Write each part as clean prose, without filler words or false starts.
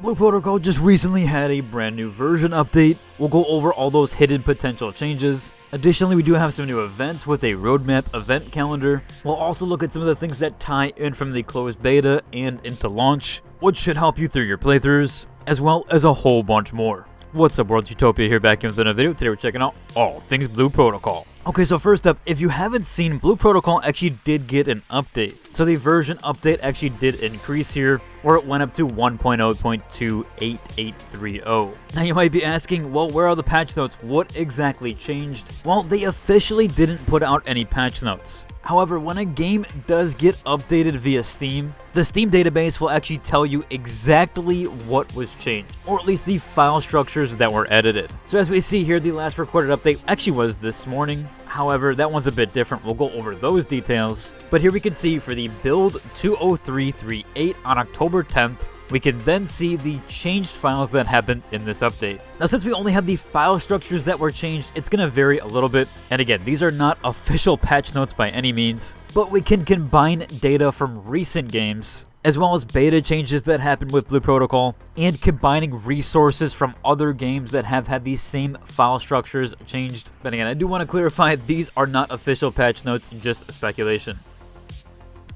Blue Protocol just recently had a brand new version update. We'll go over all those hidden potential changes. Additionally, we do have some new events with a roadmap event calendar. We'll also look at some of the things that tie in from the closed beta and into launch, which should help you through your playthroughs, as well as a whole bunch more. What's up, World Utopia here, back in with another video. Today we're checking out all things Blue Protocol. Okay, so first up, if you haven't seen, Blue Protocol actually did get an update. So the version update actually did increase here, where it went up to 1.0.28830. Now you might be asking, well, where are the patch notes? What exactly changed? Well, they officially didn't put out any patch notes. However, when a game does get updated via Steam, the Steam database will actually tell you exactly what was changed, or at least the file structures that were edited. So as we see here, the last recorded update actually was this morning. However, that one's a bit different. We'll go over those details. But here we can see for the build 20338 on October 10th, we can then see the changed files that happened in this update. Now, since we only have the file structures that were changed, it's going to vary a little bit. And again, these are not official patch notes by any means, but we can combine data from recent games, as well as beta changes that happened with Blue Protocol, and combining resources from other games that have had these same file structures changed. But again, I do want to clarify, these are not official patch notes, just speculation.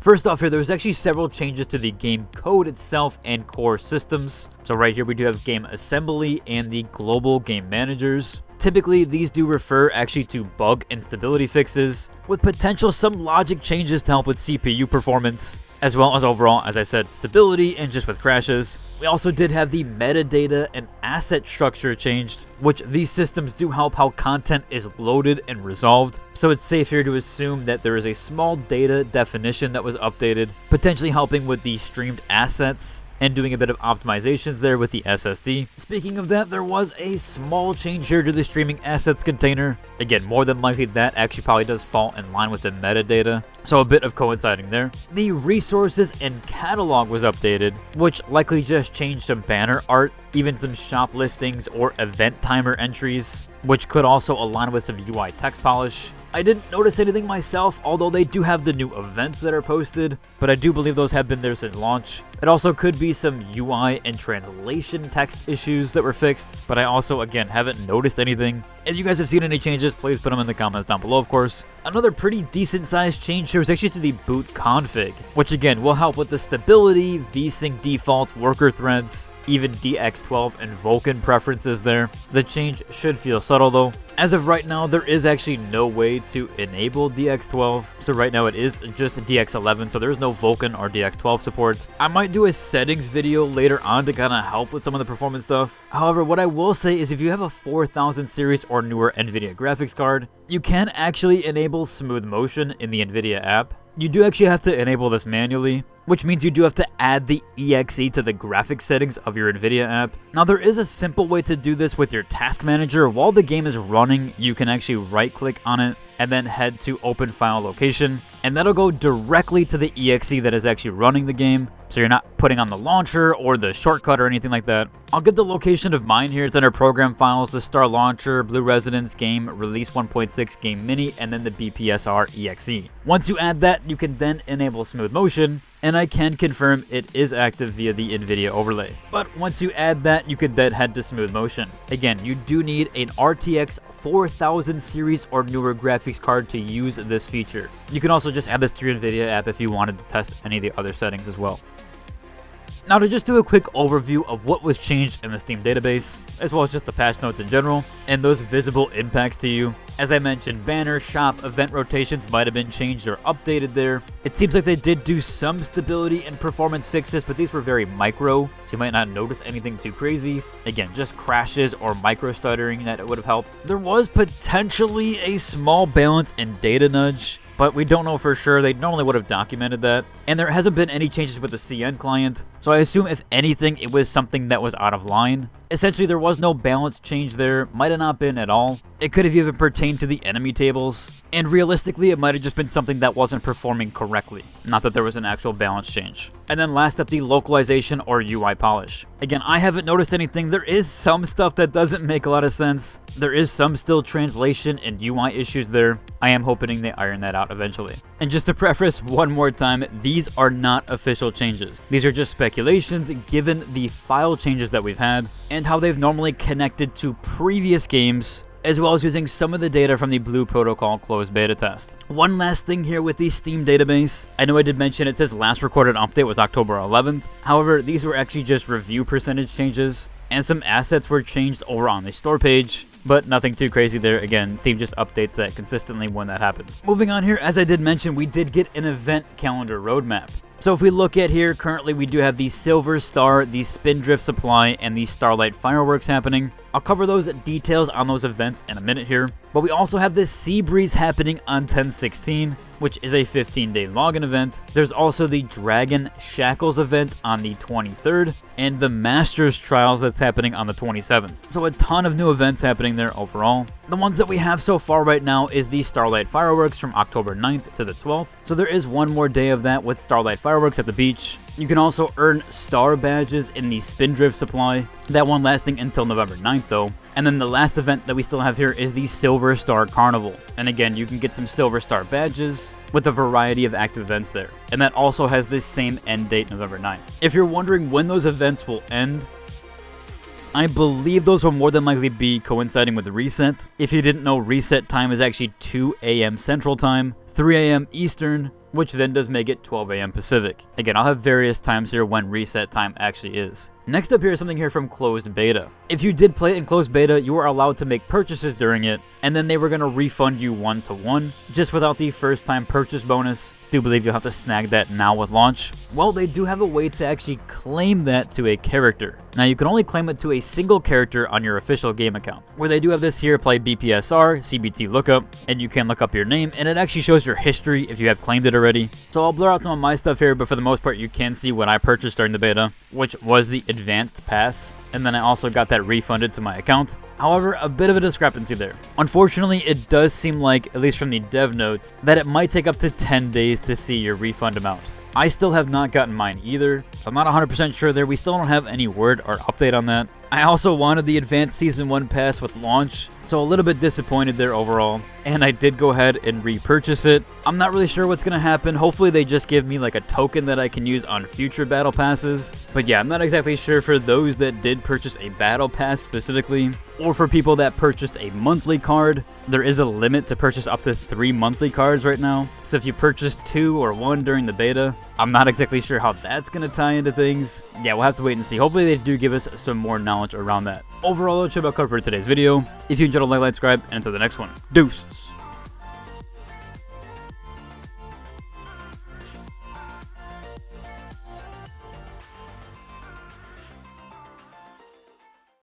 First off here, there's actually several changes to the game code itself and core systems. So right here we do have game assembly and the global game managers. Typically, these do refer actually to bug and stability fixes, with potential some logic changes to help with CPU performance, as well as overall, as I said, stability and just with crashes. We also did have the metadata and asset structure changed, which these systems do help how content is loaded and resolved. So it's safe here to assume that there is a small data definition that was updated, potentially helping with the streamed assets and doing a bit of optimizations there with the SSD. Speaking of that, there was a small change here to the streaming assets container. Again, more than likely that actually probably does fall in line with the metadata, so a bit of coinciding there. The resources and catalog was updated, which likely just changed some banner art, even some shopliftings or event timer entries, which could also align with some UI text polish. I didn't notice anything myself, although they do have the new events that are posted, but I do believe those have been there since launch. It also could be some UI and translation text issues that were fixed, but I also, again, haven't noticed anything. If you guys have seen any changes, please put them in the comments down below, of course. Another pretty decent sized change here is actually to the boot config, which again will help with the stability, vsync defaults, worker threads, even DX12 and Vulkan preferences there. The change should feel subtle though. As of right now, there is actually no way to enable DX12, so right now it is just DX11, so there is no Vulkan or DX12 support. I might do a settings video later on to kind of help with some of the performance stuff. However, what I will say is if you have a 4000 series or newer NVIDIA graphics card, you can actually enable smooth motion in the NVIDIA app. You do actually have to enable this manually, which means you do have to add the exe to the graphics settings of your NVIDIA app. Now, there is a simple way to do this with your task manager. While the game is running, you can actually right-click on it and then head to Open File Location, and that'll go directly to the exe that is actually running the game, so you're not putting on the launcher or the shortcut or anything like that. I'll get the location of mine here. It's under Program Files, the Star Launcher, Blue Resonance Game, Release 1.6 Game Mini, and then the BPSR exe. Once you add that, you can then enable Smooth Motion, and I can confirm it is active via the NVIDIA overlay. But once you add that, you can then head to Smooth Motion. Again, you do need an RTX 4000 series or newer graphics card to use this feature. You can also just add this to your NVIDIA app if you wanted to test any of the other settings as well. Now, to just do a quick overview of what was changed in the Steam database, as well as just the patch notes in general, and those visible impacts to you. As I mentioned, banner, shop, event rotations might have been changed or updated there. It seems like they did do some stability and performance fixes, but these were very micro, so you might not notice anything too crazy. Again, just crashes or micro stuttering that would have helped. There was potentially a small balance and data nudge, but we don't know for sure. They normally would have documented that. And there hasn't been any changes with the CN client, so I assume if anything, it was something that was out of line. Essentially, there was no balance change there, might have not been at all. It could have even pertained to the enemy tables, and realistically, it might have just been something that wasn't performing correctly, not that there was an actual balance change. And then last up, the localization or UI polish. Again, I haven't noticed anything. There is some stuff that doesn't make a lot of sense. There is some still translation and UI issues there. I am hoping they iron that out eventually. And just to preface one more time, these are not official changes. These are just speculations given the file changes that we've had and how they've normally connected to previous games, as well as using some of the data from the Blue Protocol closed beta test. One last thing here with the Steam database. I know I did mention it says last recorded update was October 11th. However, these were actually just review percentage changes, and some assets were changed over on the store page, but nothing too crazy there. Again, Steam just updates that consistently when that happens. Moving on here, as I did mention, we did get an event calendar roadmap. So if we look at here, currently we do have the Silver Star, the Spindrift Supply, and the Starlight Fireworks happening. I'll cover those details on those events in a minute here. But we also have the Sea Breeze happening on 10/16, which is a 15-day login event. There's also the Dragon Shackles event on the 23rd, and the Masters Trials that's happening on the 27th. So a ton of new events happening there overall. The ones that we have so far right now is the Starlight Fireworks from October 9th to the 12th. So there is one more day of that with Starlight Fireworks at the beach. You can also earn star badges in the Spindrift Supply, that one lasting until November 9th though. And then the last event that we still have here is the Silver Star Carnival. And again, you can get some Silver Star badges with a variety of active events there. And that also has this same end date, November 9th. If you're wondering when those events will end, I believe those will more than likely be coinciding with the reset. If you didn't know, reset time is actually 2 a.m. Central Time, 3 a.m. Eastern, which then does make it 12 a.m. Pacific. Again, I'll have various times here when reset time actually is. Next up here is something here from closed beta. If you did play it in closed beta, you were allowed to make purchases during it, and then they were going to refund you 1-to-1, just without the first time purchase bonus. Do believe you'll have to snag that now with launch. Well, they do have a way to actually claim that to a character. Now, you can only claim it to a single character on your official game account, where they do have this here, play BPSR, CBT lookup, and you can look up your name, and it actually shows your history if you have claimed it already. So I'll blur out some of my stuff here, but for the most part, you can see what I purchased during the beta, which was the Advanced Pass, and then I also got that refunded to my account. However, a bit of a discrepancy there. Unfortunately, it does seem like, at least from the dev notes, that it might take up to 10 days to see your refund amount. I still have not gotten mine either, so I'm not 100% sure there. We still don't have any word or update on that. I also wanted the Advanced Season 1 Pass with launch, so a little bit disappointed there overall. And I did go ahead and repurchase it. I'm not really sure what's going to happen. Hopefully they just give me like a token that I can use on future battle passes. But yeah, I'm not exactly sure for those that did purchase a battle pass specifically, or for people that purchased a monthly card. There is a limit to purchase up to 3 monthly cards right now. So if you purchase 2 or 1 during the beta, I'm not exactly sure how that's going to tie into things. Yeah, we'll have to wait and see. Hopefully they do give us some more knowledge around that. Overall, that's about covered for today's video. If you enjoyed, like, subscribe, and until the next one, deuces.